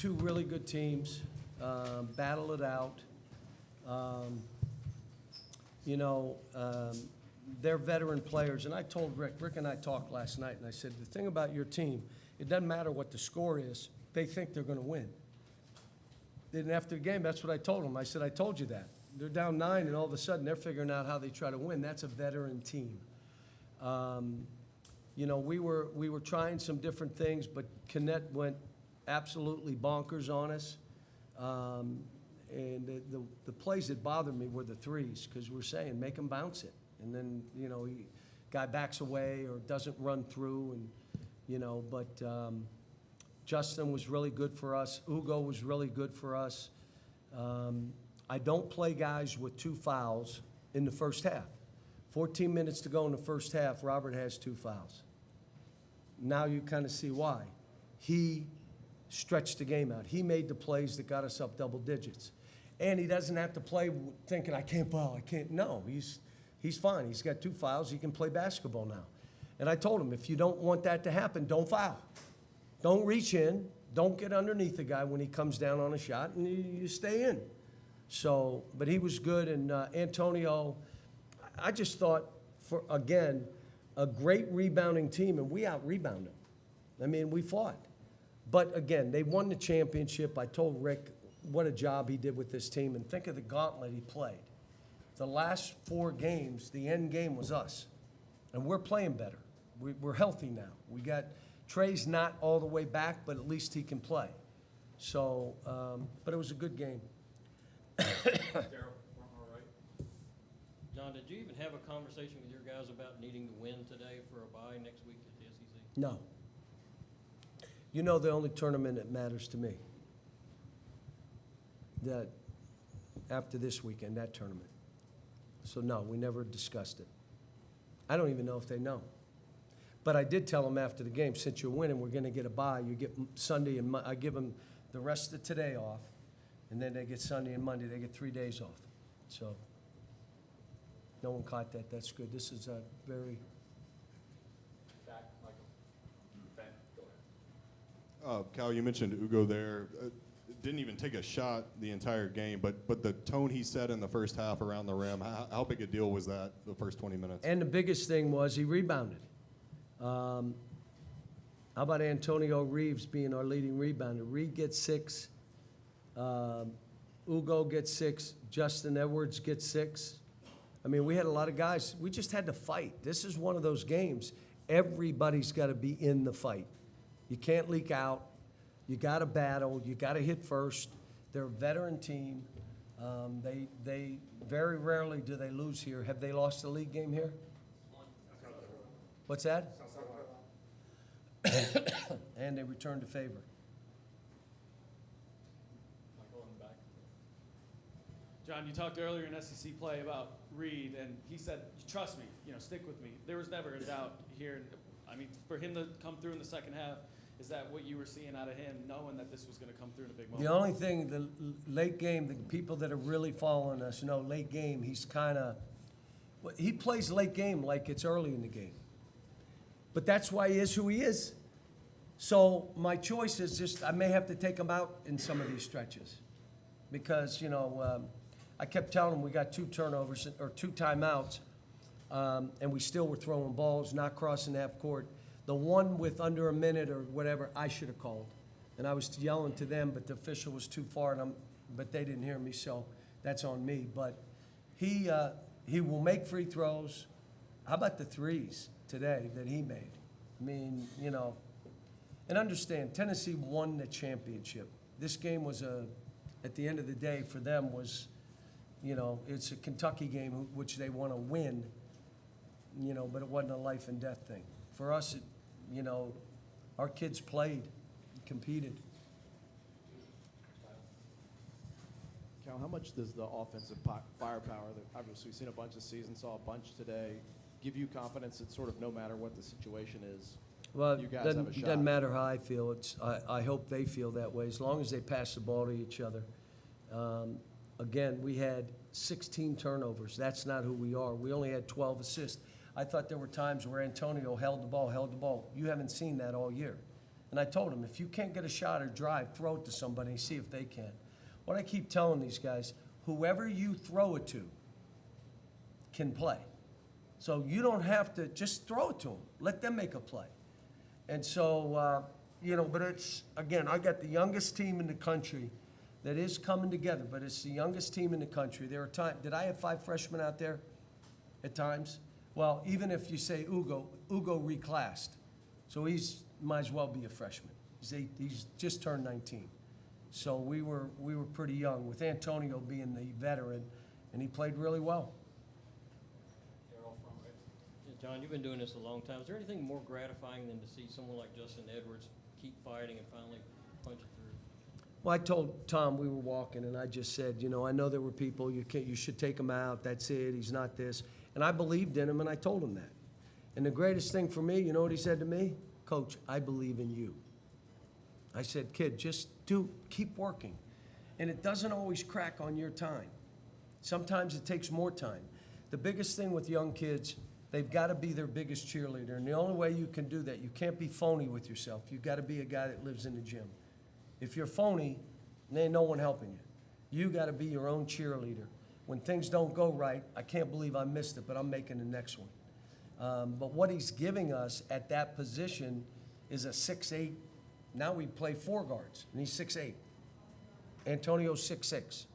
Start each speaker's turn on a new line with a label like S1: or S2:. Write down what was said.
S1: two really good teams, battle it out. You know, they're veteran players, and I told Rick and I talked last night, and I said, the thing about your team, it doesn't matter what the score is, they think they're going to win. Then after the game, that's what I told them. I said, I told you that. They're down 9, and all of a sudden, they're figuring out how they try to win. That's a veteran team. You know, we were trying some different things, but Connect went absolutely bonkers on us. And the plays that bothered me were the threes, because we're saying, make him bounce it. And then, you know, guy backs away or doesn't run through, and, you know, but Justin was really good for us. Ugo was really good for us. I don't play guys with 2 fouls in the first half. 14 minutes to go in the first half, Robert has 2 fouls. Now you kind of see why. He stretched the game out. He made the plays that got us up double digits. And he doesn't have to play thinking, I can't foul, I can't. No, he's fine. He's got 2 fouls. He can play basketball now. And I told him, if you don't want that to happen, don't foul. Don't reach in. Don't get underneath the guy when he comes down on a shot, and you stay in. So, but he was good. And Antonio, I just thought, for again, a great rebounding team, and we out-rebounded them. I mean, we fought. But again, they won the championship. I told Rick what a job he did with this team, and think of the gauntlet he played. The last 4 games, the end game was us, and we're playing better. We're healthy now. We got Trey's not all the way back, but at least he can play. So, but it was a good game.
S2: Daryl, all right. John, did you even have a conversation with your guys about needing to win today for a bye next week at the SEC?
S1: No. You know the only tournament that matters to me, that after this weekend, that tournament. So no, we never discussed it. I don't even know if they know. But I did tell them after the game, since you're winning, we're going to get a bye. You get Sunday and I give them the rest of today off, and then they get Sunday and Monday. They get 3 days off. So no one caught that. That's good. This is a very...
S3: Back, Michael. Ben, go ahead.
S4: Cal, you mentioned Ugo there. Didn't even take a shot the entire game, but the tone he set in the first half around the rim, how big a deal was that the first 20 minutes?
S1: And the biggest thing was he rebounded. How about Antonio Reeves being our leading rebounder? Reed gets 6. Ugo gets 6. Justin Edwards gets 6. I mean, we had a lot of guys. We just had to fight. This is one of those games. Everybody's got to be in the fight. You can't leak out. You got to battle. You got to hit first. They're a veteran team. They very rarely do they lose here. Have they lost a league game here? What's that? And they returned to favor.
S2: Michael in the back.
S5: John, you talked earlier in SEC play about Reed, and he said, trust me, stick with me. There was never a doubt here. I mean, for him to come through in the second half, is that what you were seeing out of him, knowing that this was going to come through in a big moment?
S1: The only thing, the late game, the people that are really following us know late game, he's kind of, he plays late game like it's early in the game. But that's why he is who he is. So my choice is just, I may have to take him out in some of these stretches. Because, I kept telling him we got 2 turnovers or 2 timeouts, and we still were throwing balls, not crossing half court. The one with under a minute or whatever, I should have called. And I was yelling to them, but the official was too far, but they didn't hear me, so that's on me. But he will make free throws. How about the threes today that he made? I mean, and understand, Tennessee won the championship. This game was at the end of the day for them was, it's a Kentucky game which they want to win, but it wasn't a life and death thing. For us, our kids played, competed.
S3: Cal, how much does the offensive firepower that obviously we've seen a bunch this season, saw a bunch today, give you confidence that sort of no matter what the situation is,
S1: Well,
S3: you guys have a
S1: it
S3: shot?
S1: doesn't matter how I feel. I hope they feel that way, as long as they pass the ball to each other. Again, we had 16 turnovers. That's not who we are. We only had 12 assists. I thought there were times where Antonio held the ball. You haven't seen that all year. And I told him, if you can't get a shot or drive, throw it to somebody and see if they can. What I keep telling these guys, whoever you throw it to can play. So you don't have to, just throw it to them. Let them make a play. And so, but it's, again, I got the youngest team in the country that is coming together, but it's the youngest team in the country. There are times, did I have 5 freshmen out there at times? Well, even if you say Ugo reclassed. So he's, might as well be a freshman. He's just turned 19. So we were pretty young, with Antonio being the veteran, and he played really well.
S2: Yeah, John, you've been doing this a long time. Is there anything more gratifying than to see someone like Justin Edwards keep fighting and finally punch it through?
S1: Well, I told Tom we were walking, and I just said, I know there were people, you should take him out, that's it, he's not this. And I believed in him, and I told him that. And the greatest thing for me, you know what he said to me? Coach, I believe in you. I said, kid, just keep working. And it doesn't always crack on your time. Sometimes it takes more time. The biggest thing with young kids, they've got to be their biggest cheerleader. And the only way you can do that, you can't be phony with yourself. You've got to be a guy that lives in the gym. If you're phony, there ain't no one helping you. You got to be your own cheerleader. When things don't go right, I can't believe I missed it, but I'm making the next one. But what he's giving us at that position is a 6'8". Now we play 4 guards, and he's 6'8". Antonio's 6'6".